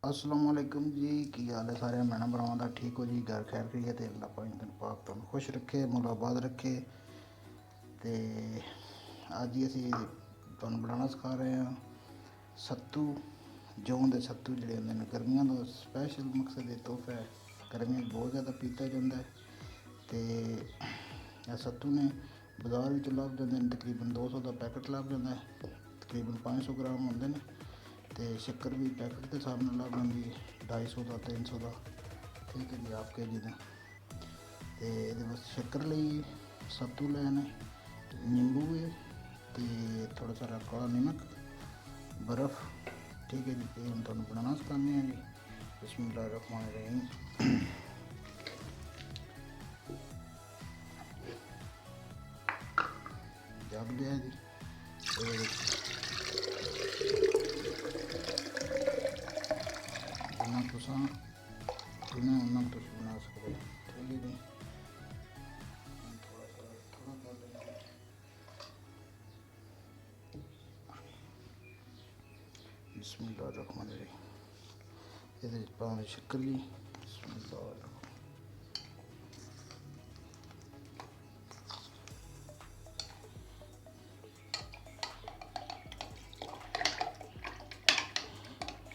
अस्सलाम वालेकुम जी। की हाल है सारे भैन भरावां दा? ठीक हो जी? घर खैर खैरियत है? अल्लाह पाक दिन पाक तुहानूं खुश रखे, मुलाबाद रखे। तो अज ही असी तुहानूं बनाना सिखा रहे हैं सत्तू। जौं दे सत्तू जिहड़े हुंदे ने गर्मियां दा स्पैशल मकसद ये तोहफा है। गर्मियां बहुत ज़्यादा पीता जाता है। तो सत्तू ने बाज़ार विच लभ जाते हैं, तकरीबन 200 का पैकेट लभ जाता है, तकरीबन 500 ग्राम होंगे ने। तो शक्कर भी पैकेट के हिसाब नाल लभ जाती है, 250 का 300 का, ठीक है जी, हाफ के जी का। तो ये बस शक्कर लई सत्तू लैने, नींबू है, तो थोड़ा सारा काला नमक, बर्फ़, ठीक है जी। ये हम तुहानूं बनाना सिखाने हैं जी। बिस्मिल्लाहिर्रहमानिर्रहीम। जग लिया जी, जिन्ना तुसां पीना उन्ना तुसीं बना सकते हो, ठीक है जी। थोड़ा कर लेंगे। बिस्मिल्लाहिर्रहमानिर्रहीम। ये पानी शक्कर जी। बिस्मिल्लाहिर्रहमानिर्रहीम।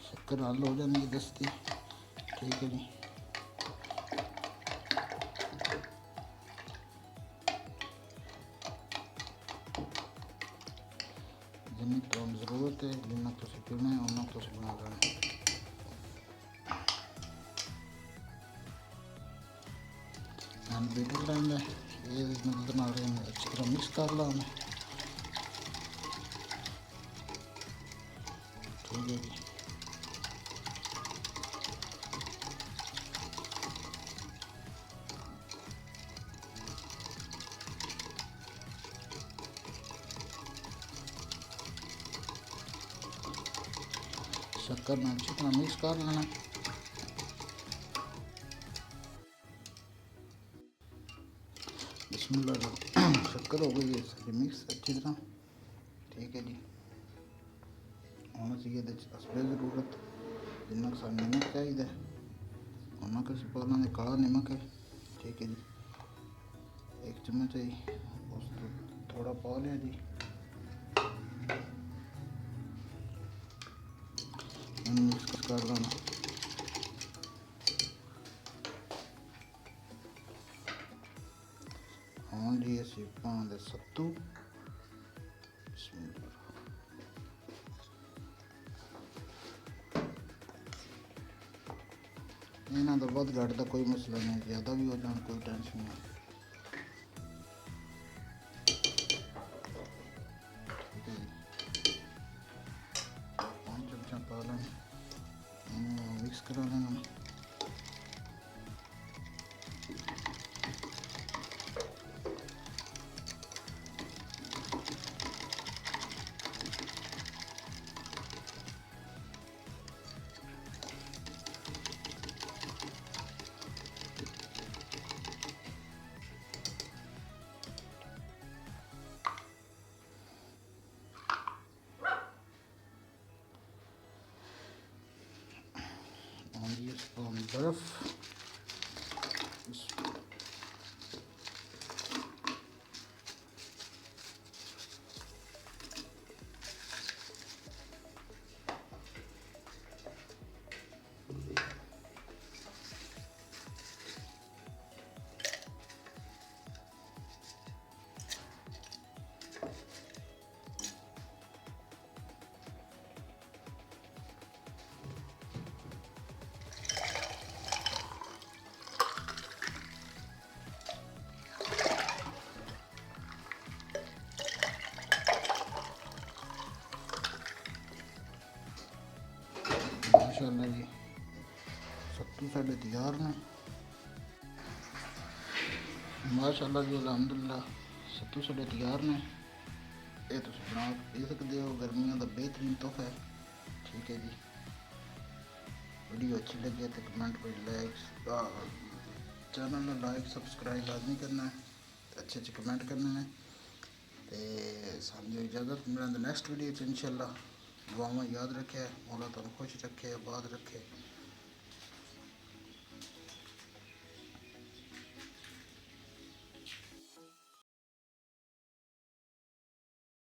शक्कर हल हो जाती है दस्ती, ठीक है जी। जिन्नी तुहानूं जरूरत है, जिन्ना तुसीं पीना है उन्ना तुसीं बना लेना। हैंड बीटर लैंदा है, ये मदद नाल अच्छी तरह मिक्स कर ला मैं, ठीक है जी। शक्कर में अच्छी तरह मिक्स कर लेना। बिस्मिल्लाह। शक्कर हो गई है सारी मिक्स अच्छी तरह, ठीक है जी। हम असी ये असले जरूरत जिन्ना सा नमक चाहिए उन्ना कुछ पा लेंगे। काला नमक है, ठीक है जी, 1 चम्मच है जी, उस तो थोड़ा पा लिया जी। मिक्स कर लेना। हाँ जी, असी पाते सत्तू। इन्हों का वध घट का कोई मसला नहीं, ज़्यादा भी हो जाए कोई टेंशन नहीं, ठीक है जी। 5 चमचा पा लेना, मिक्स करा लेना। बर्फ़, माशाअल्लाह जी, सत्तू साढ़े तैयार ने। माशाअल्लाह जी, अलहमदुलिल्लाह, सत्तू साढ़े तैयार ने। ये तुम बना पी सकते हो, गर्मियों का बेहतरीन तोहफा है, ठीक है जी। वीडियो अच्छी लगे तो कमेंट पर लाइक, चैनल में लाइक सबसक्राइब लाजमी करना है, अच्छे अच्छे कमेंट करने हैं। तो सानू इजाज़त मिलने नेक्स्ट वीडियो इंशाअल्लाह। ਦੁਆਵਾਂ ਯਾਦ ਰੱਖਿਆ, ਮੌਲਾ ਤੁਹਾਨੂੰ ਖੁਸ਼ ਰੱਖੇ, ਆਬਾਦ ਰੱਖੇ।